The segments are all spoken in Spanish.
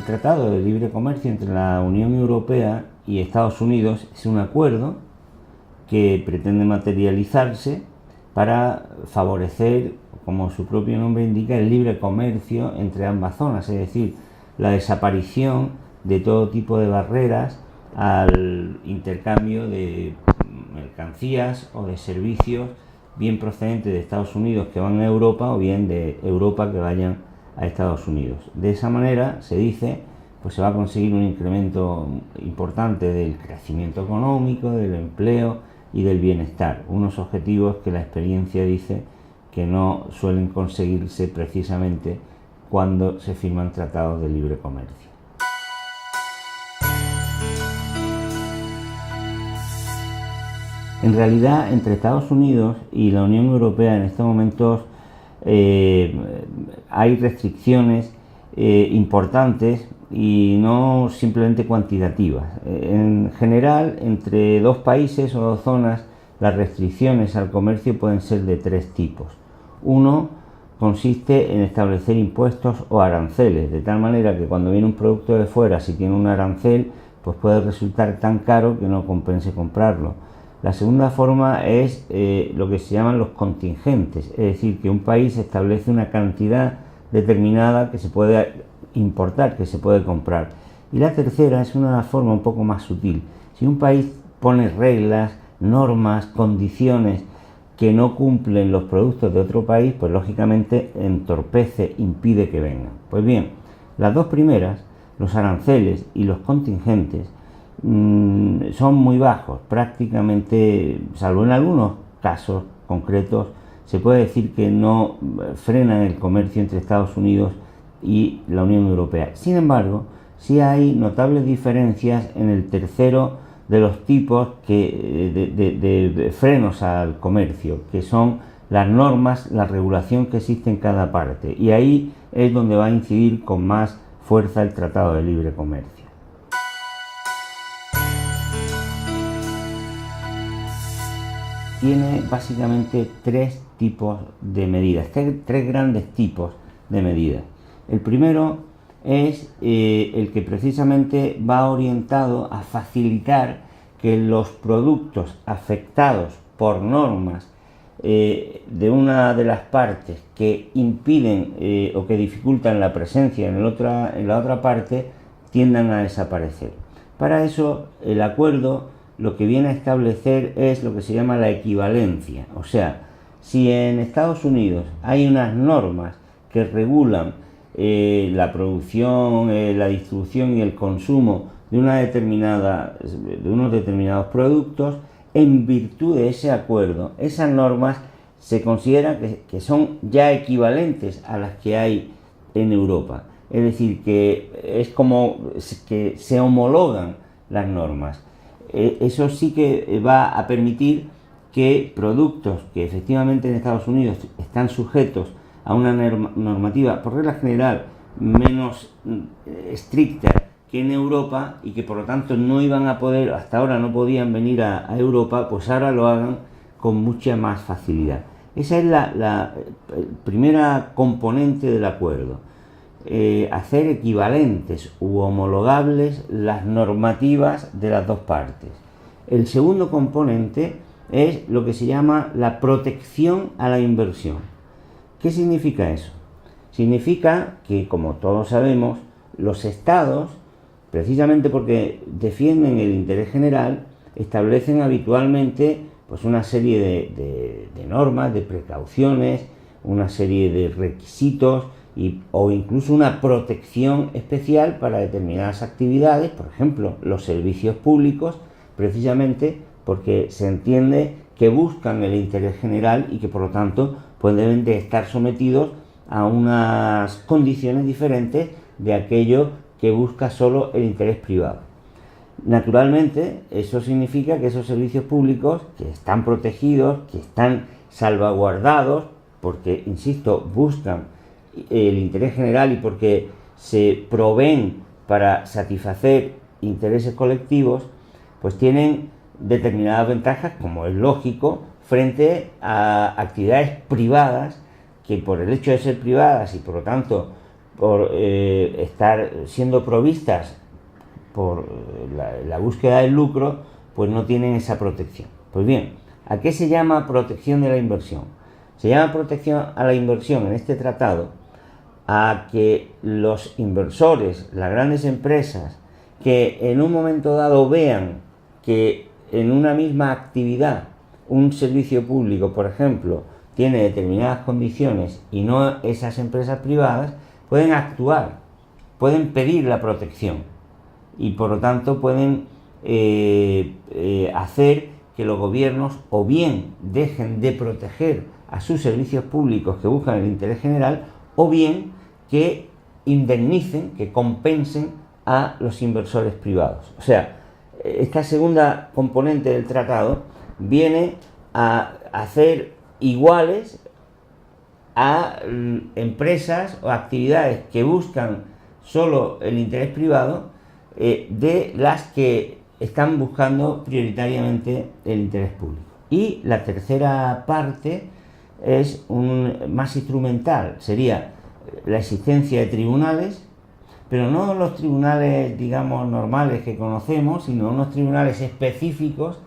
El Tratado de Libre Comercio entre la Unión Europea y Estados Unidos es un acuerdo que pretende materializarse para favorecer, como su propio nombre indica, el libre comercio entre ambas zonas, es decir, la desaparición de todo tipo de barreras al intercambio de mercancías o de servicios, bien procedentes de Estados Unidos que van a Europa o bien de Europa que vayan a Estados Unidos. De esa manera, se dice, pues se va a conseguir un incremento importante del crecimiento económico, del empleo y del bienestar, unos objetivos que la experiencia dice que no suelen conseguirse precisamente cuando se firman tratados de libre comercio. En realidad, entre Estados Unidos y la Unión Europea en estos momentos hay restricciones importantes y no simplemente cuantitativas. En general, entre dos países o dos zonas, las restricciones al comercio pueden ser de tres tipos. Uno consiste en establecer impuestos o aranceles, de tal manera que cuando viene un producto de fuera, si tiene un arancel, pues puede resultar tan caro que no compense comprarlo. La segunda forma es lo que se llaman los contingentes, es decir, que un país establece una cantidad determinada que se puede importar, que se puede comprar. Y la tercera es una forma un poco más sutil. Si un país pone reglas, normas, condiciones que no cumplen los productos de otro país, pues lógicamente entorpece, impide que vengan. Pues bien, las dos primeras, los aranceles y los contingentes, son muy bajos, prácticamente, salvo en algunos casos concretos, se puede decir que no frenan el comercio entre Estados Unidos y la Unión Europea. Sin embargo, sí hay notables diferencias en el tercero de los tipos de frenos al comercio, que son las normas, la regulación que existe en cada parte, y ahí es donde va a incidir con más fuerza el Tratado de Libre Comercio. Tiene básicamente tres tipos de medidas, tres grandes tipos de medidas. El primero es el que precisamente va orientado a facilitar que los productos afectados por normas de una de las partes que impiden o que dificultan la presencia en la otra parte tiendan a desaparecer. Para eso, el acuerdo lo que viene a establecer es lo que se llama la equivalencia. O sea, si en Estados Unidos hay unas normas que regulan la producción, la distribución y el consumo de unos determinados productos, en virtud de ese acuerdo, esas normas se considera que son ya equivalentes a las que hay en Europa. Es decir, que es como que se homologan las normas. Eso sí que va a permitir que productos que efectivamente en Estados Unidos están sujetos a una normativa, por regla general, menos estricta que en Europa y que por lo tanto no iban a poder, hasta ahora no podían venir a Europa, pues ahora lo hagan con mucha más facilidad. Esa es la primera componente del acuerdo. Hacer equivalentes u homologables las normativas de las dos partes. El segundo componente es lo que se llama la protección a la inversión. ¿Qué significa eso? Significa que, como todos sabemos, los estados, precisamente porque defienden el interés general, establecen habitualmente pues una serie de normas, de precauciones, una serie de requisitos o incluso una protección especial para determinadas actividades, por ejemplo, los servicios públicos, precisamente porque se entiende que buscan el interés general y que por lo tanto pues deben de estar sometidos a unas condiciones diferentes de aquello que busca solo el interés privado. Naturalmente, eso significa que esos servicios públicos, que están protegidos, que están salvaguardados, porque, insisto, buscan el interés general y porque se proveen para satisfacer intereses colectivos, pues tienen determinadas ventajas, como es lógico, frente a actividades privadas que por el hecho de ser privadas y por lo tanto por estar siendo provistas por la búsqueda del lucro, pues no tienen esa protección. Pues bien, ¿a qué se llama protección de la inversión? Se llama protección a la inversión en este tratado a que los inversores, las grandes empresas, que en un momento dado vean que en una misma actividad un servicio público, por ejemplo, tiene determinadas condiciones y no esas empresas privadas, pueden actuar, pueden pedir la protección y por lo tanto pueden hacer que los gobiernos o bien dejen de proteger a sus servicios públicos que buscan el interés general, o bien que indemnicen, que compensen a los inversores privados. O sea, esta segunda componente del tratado viene a hacer iguales a empresas o actividades que buscan solo el interés privado de las que están buscando prioritariamente el interés público. Y la tercera parte es más instrumental, sería la existencia de tribunales, pero no los tribunales, digamos, normales que conocemos, sino unos tribunales específicos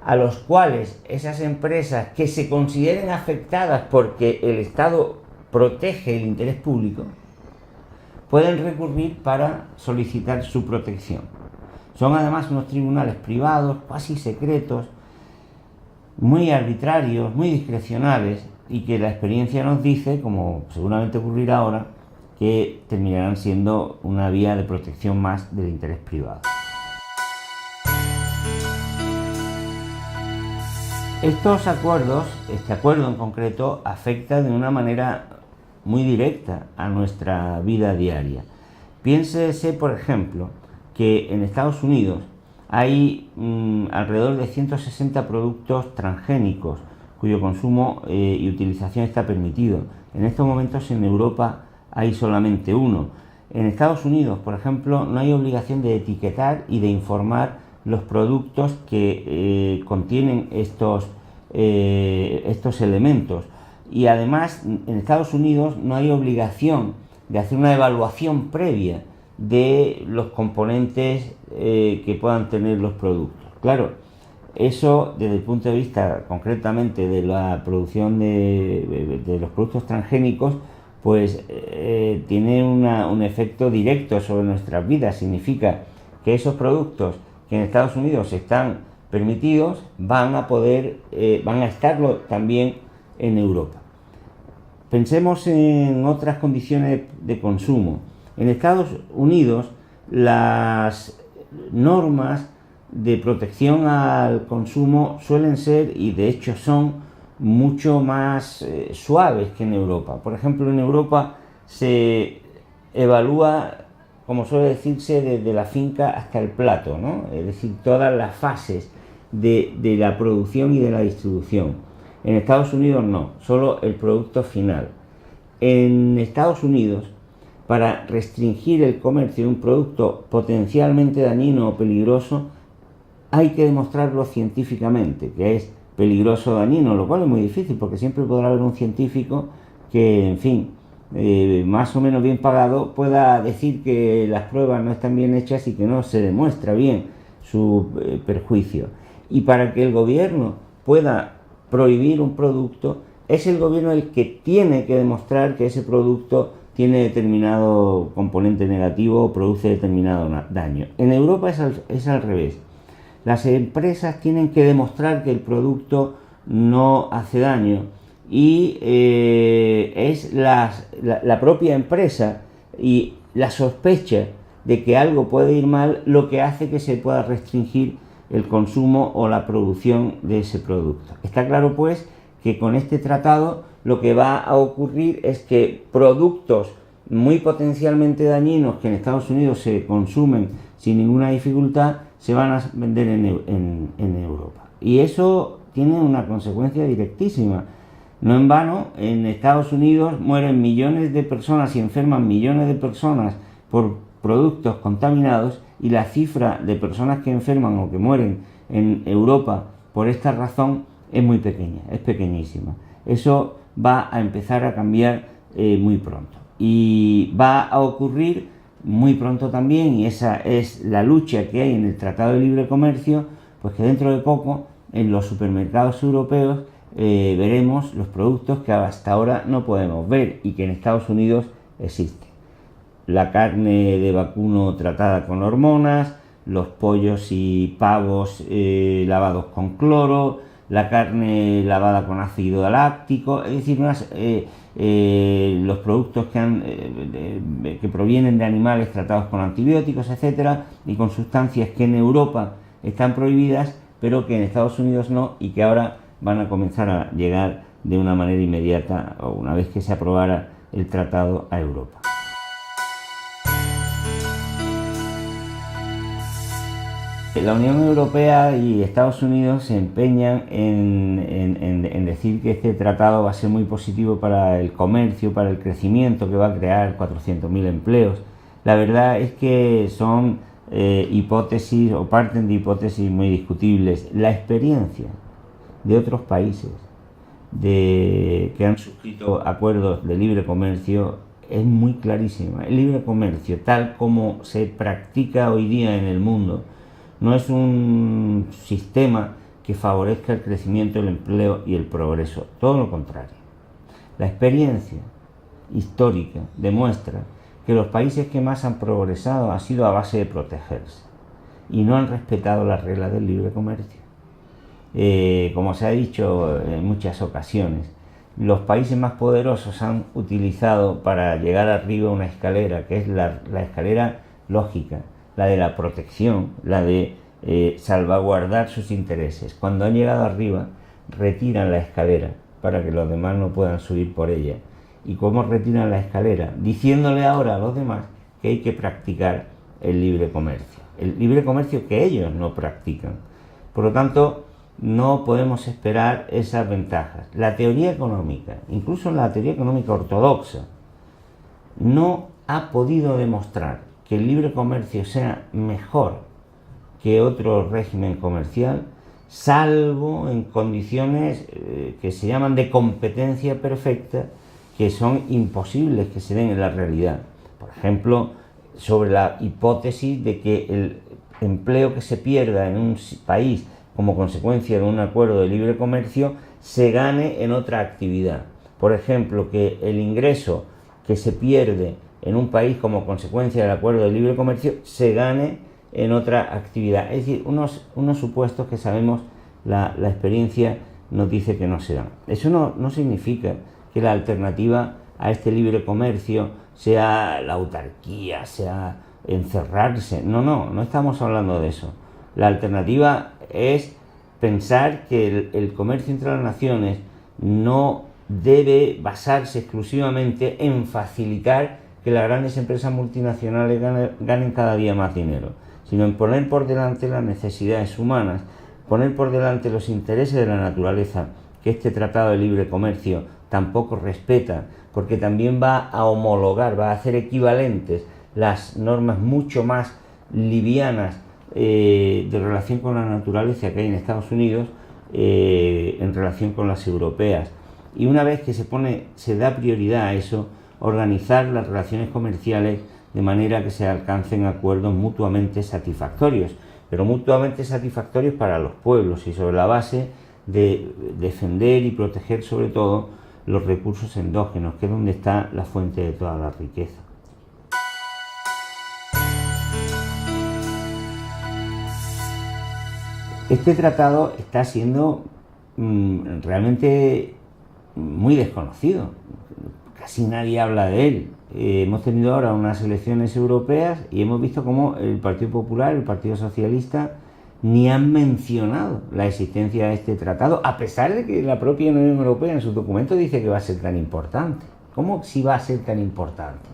a los cuales esas empresas que se consideren afectadas porque el Estado protege el interés público pueden recurrir para solicitar su protección. Son además unos tribunales privados, casi secretos, muy arbitrarios, muy discrecionales, y que la experiencia nos dice, como seguramente ocurrirá ahora, que terminarán siendo una vía de protección más del interés privado. Estos acuerdos, este acuerdo en concreto, afecta de una manera muy directa a nuestra vida diaria. Piénsese, por ejemplo, que en Estados Unidos hay alrededor de 160 productos transgénicos cuyo consumo y utilización está permitido. En estos momentos en Europa hay solamente uno. En Estados Unidos, por ejemplo, no hay obligación de etiquetar y de informar los productos que contienen estos elementos. Y además, en Estados Unidos no hay obligación de hacer una evaluación previa de los componentes que puedan tener los productos. Claro, eso desde el punto de vista concretamente de la producción de los productos transgénicos, pues tiene un efecto directo sobre nuestras vidas. Significa que esos productos que en Estados Unidos están permitidos van a estarlo también en Europa. Pensemos en otras condiciones de consumo. En Estados Unidos las normas de protección al consumo suelen ser, y de hecho son, mucho más suaves que en Europa. Por ejemplo, en Europa se evalúa, como suele decirse, desde la finca hasta el plato, ¿no? Es decir, todas las fases de la producción y de la distribución. En Estados Unidos no, solo el producto final. En Estados Unidos, para restringir el comercio de un producto potencialmente dañino o peligroso, hay que demostrarlo científicamente, que es peligroso o dañino, lo cual es muy difícil, porque siempre podrá haber un científico que, en fin, más o menos bien pagado, pueda decir que las pruebas no están bien hechas y que no se demuestra bien su perjuicio. Y para que el gobierno pueda prohibir un producto, es el gobierno el que tiene que demostrar que ese producto tiene determinado componente negativo o produce determinado daño. En Europa es al revés. Las empresas tienen que demostrar que el producto no hace daño y es la propia empresa y la sospecha de que algo puede ir mal lo que hace que se pueda restringir el consumo o la producción de ese producto. Está claro, pues, que con este tratado lo que va a ocurrir es que productos muy potencialmente dañinos que en Estados Unidos se consumen sin ninguna dificultad se van a vender en Europa. Y eso tiene una consecuencia directísima. No en vano, en Estados Unidos mueren millones de personas y enferman millones de personas por productos contaminados, y la cifra de personas que enferman o que mueren en Europa por esta razón es muy pequeña, es pequeñísima. Eso va a empezar a cambiar muy pronto. Y va a ocurrir muy pronto también, y esa es la lucha que hay en el Tratado de Libre Comercio, pues que dentro de poco en los supermercados europeos veremos los productos que hasta ahora no podemos ver y que en Estados Unidos existen. La carne de vacuno tratada con hormonas, los pollos y pavos lavados con cloro, la carne lavada con ácido láctico, es decir, los productos que provienen de animales tratados con antibióticos, etcétera, y con sustancias que en Europa están prohibidas, pero que en Estados Unidos no, y que ahora van a comenzar a llegar de una manera inmediata, o una vez que se aprobara el tratado, a Europa. La Unión Europea y Estados Unidos se empeñan en decir que este tratado va a ser muy positivo para el comercio, para el crecimiento, que va a crear 400.000 empleos. La verdad es que son hipótesis, o parten de hipótesis muy discutibles. La experiencia de otros países que han suscrito acuerdos de libre comercio es muy clarísima. El libre comercio, tal como se practica hoy día en el mundo, no es un sistema que favorezca el crecimiento, el empleo y el progreso. Todo lo contrario. La experiencia histórica demuestra que los países que más han progresado ha sido a base de protegerse y no han respetado las reglas del libre comercio. Como se ha dicho en muchas ocasiones, los países más poderosos han utilizado para llegar arriba una escalera, que es la escalera lógica, la de la protección, la de salvaguardar sus intereses. Cuando han llegado arriba, retiran la escalera para que los demás no puedan subir por ella. ¿Y cómo retiran la escalera? Diciéndole ahora a los demás que hay que practicar el libre comercio que ellos no practican. Por lo tanto, no podemos esperar esas ventajas. La teoría económica, incluso la teoría económica ortodoxa, no ha podido demostrar que el libre comercio sea mejor que otro régimen comercial, salvo en condiciones que se llaman de competencia perfecta, que son imposibles que se den en la realidad. Por ejemplo, sobre la hipótesis de que el empleo que se pierda en un país como consecuencia de un acuerdo de libre comercio se gane en otra actividad. Por ejemplo, que el ingreso que se pierde en un país como consecuencia del acuerdo de libre comercio se gane en otra actividad. Es decir, unos supuestos que sabemos la experiencia nos dice que no se dan. Eso no significa que la alternativa a este libre comercio sea la autarquía, sea encerrarse. No estamos hablando de eso. La alternativa es pensar que el comercio entre las naciones no debe basarse exclusivamente en facilitar que las grandes empresas multinacionales ganen cada día más dinero, sino en poner por delante las necesidades humanas, poner por delante los intereses de la naturaleza, que este tratado de libre comercio tampoco respeta, porque también va a homologar, va a hacer equivalentes las normas mucho más livianas de relación con la naturaleza que hay en Estados Unidos en relación con las europeas. Y una vez que se da prioridad a eso, organizar las relaciones comerciales de manera que se alcancen acuerdos mutuamente satisfactorios, pero mutuamente satisfactorios para los pueblos y sobre la base de defender y proteger sobre todo los recursos endógenos, que es donde está la fuente de toda la riqueza. Este tratado está siendo realmente muy desconocido. Casi nadie habla de él. Hemos tenido ahora unas elecciones europeas y hemos visto cómo el Partido Popular, el Partido Socialista, ni han mencionado la existencia de este tratado, a pesar de que la propia Unión Europea en sus documentos dice que va a ser tan importante. ¿Cómo si va a ser tan importante?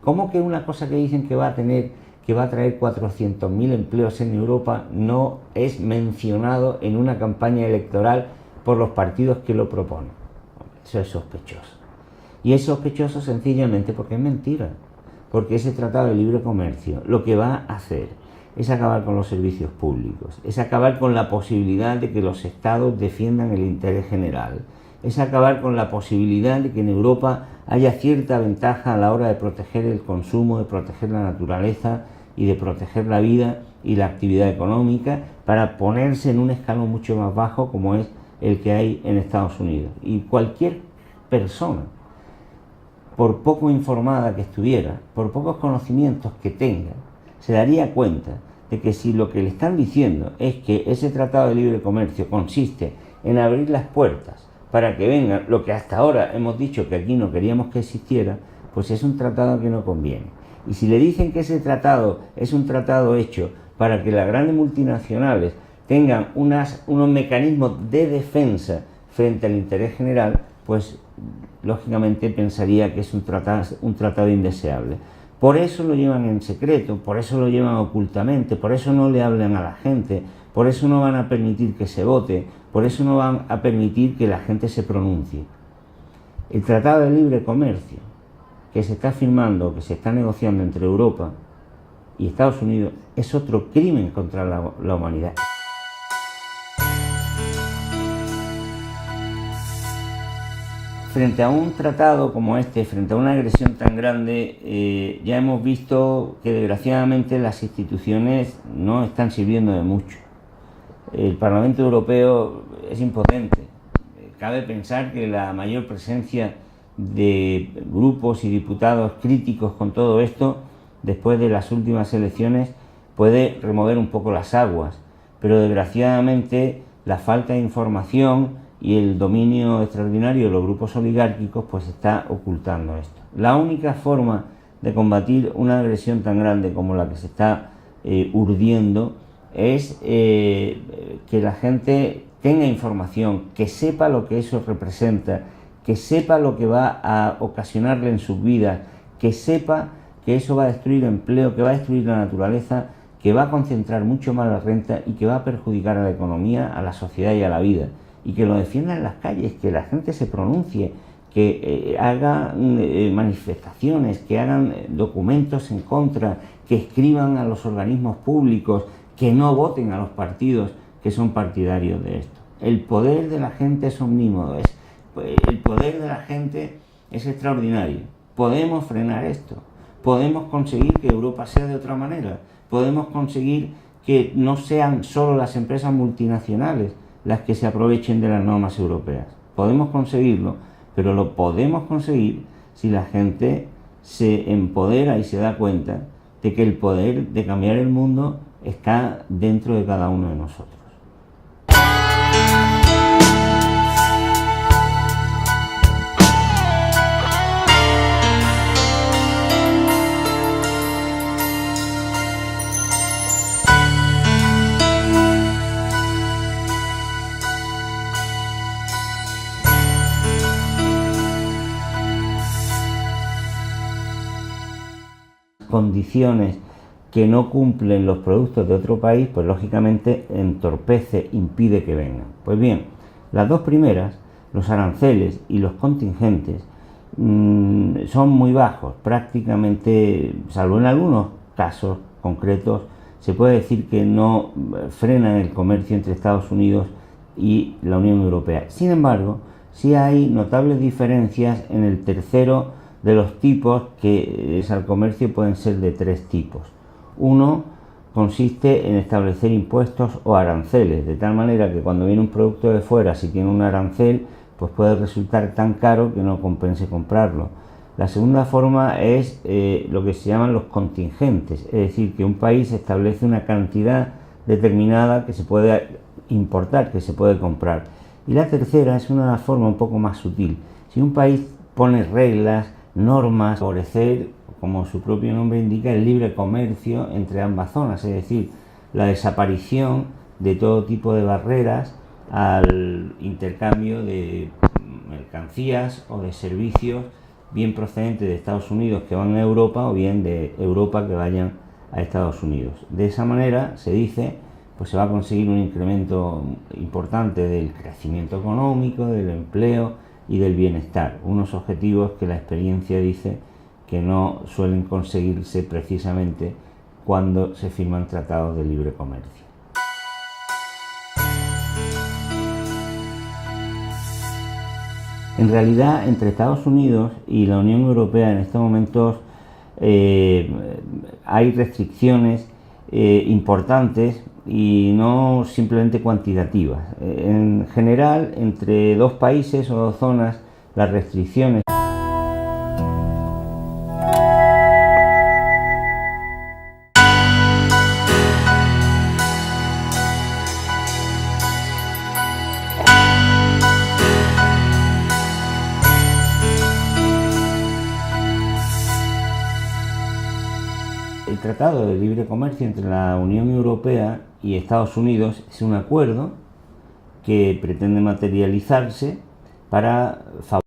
¿Cómo que una cosa que dicen que va a traer 400.000 empleos en Europa no es mencionado en una campaña electoral por los partidos que lo proponen? Eso es sospechoso. Y es sospechoso sencillamente porque es mentira. Porque ese tratado de libre comercio lo que va a hacer es acabar con los servicios públicos, es acabar con la posibilidad de que los estados defiendan el interés general, es acabar con la posibilidad de que en Europa haya cierta ventaja a la hora de proteger el consumo, de proteger la naturaleza y de proteger la vida y la actividad económica, para ponerse en un escalón mucho más bajo como es el que hay en Estados Unidos. Y cualquier persona, por poco informada que estuviera, por pocos conocimientos que tenga, se daría cuenta de que si lo que le están diciendo es que ese tratado de libre comercio consiste en abrir las puertas para que vengan lo que hasta ahora hemos dicho que aquí no queríamos que existiera, pues es un tratado que no conviene. Y si le dicen que ese tratado es un tratado hecho para que las grandes multinacionales tengan unos mecanismos de defensa frente al interés general, pues lógicamente pensaría que es un tratado indeseable. Por eso lo llevan en secreto, por eso lo llevan ocultamente, por eso no le hablan a la gente, por eso no van a permitir que se vote, por eso no van a permitir que la gente se pronuncie. El Tratado de Libre Comercio que se está firmando, que se está negociando entre Europa y Estados Unidos, es otro crimen contra la humanidad. Frente a un tratado como este, frente a una agresión tan grande, ya hemos visto que desgraciadamente las instituciones no están sirviendo de mucho. El Parlamento Europeo es impotente. Cabe pensar que la mayor presencia de grupos y diputados críticos con todo esto, después de las últimas elecciones, puede remover un poco las aguas, pero desgraciadamente la falta de información y el dominio extraordinario de los grupos oligárquicos pues está ocultando esto. La única forma de combatir una agresión tan grande como la que se está urdiendo es que la gente tenga información, que sepa lo que eso representa, que sepa lo que va a ocasionarle en sus vidas, que sepa que eso va a destruir empleo, que va a destruir la naturaleza, que va a concentrar mucho más la renta y que va a perjudicar a la economía, a la sociedad y a la vida. Y que lo defiendan en las calles, que la gente se pronuncie, que haga manifestaciones, que hagan documentos en contra, que escriban a los organismos públicos, que no voten a los partidos que son partidarios de esto. El poder de la gente es omnímodo, el poder de la gente es extraordinario. Podemos frenar esto, podemos conseguir que Europa sea de otra manera, podemos conseguir que no sean solo las empresas multinacionales las que se aprovechen de las normas europeas. Podemos conseguirlo, pero lo podemos conseguir si la gente se empodera y se da cuenta de que el poder de cambiar el mundo está dentro de cada uno de nosotros. Condiciones que no cumplen los productos de otro país, pues lógicamente entorpece, impide que vengan. Pues bien, las dos primeras, los aranceles y los contingentes, son muy bajos, prácticamente, salvo en algunos casos concretos, se puede decir que no frenan el comercio entre Estados Unidos y la Unión Europea. Sin embargo, sí hay notables diferencias en el tercero de los tipos, que es al comercio, pueden ser de tres tipos. Uno consiste en establecer impuestos o aranceles, de tal manera que cuando viene un producto de fuera, si tiene un arancel, pues puede resultar tan caro que no compense comprarlo. La segunda forma es lo que se llaman los contingentes, es decir, que un país establece una cantidad determinada que se puede importar, que se puede comprar. Y la tercera es una forma un poco más sutil. Si un país pone reglas, normas, favorecer, como su propio nombre indica, el libre comercio entre ambas zonas, es decir, la desaparición de todo tipo de barreras al intercambio de mercancías o de servicios, bien procedentes de Estados Unidos que van a Europa o bien de Europa que vayan a Estados Unidos. De esa manera, se dice, pues se va a conseguir un incremento importante del crecimiento económico, del empleo y del bienestar, unos objetivos que la experiencia dice que no suelen conseguirse precisamente cuando se firman tratados de libre comercio. En realidad, entre Estados Unidos y la Unión Europea en estos momentos hay restricciones importantes y no simplemente cuantitativas. En general, entre dos países o dos zonas, las restricciones El Tratado de Libre Comercio entre la Unión Europea y Estados Unidos es un acuerdo que pretende materializarse para favorecer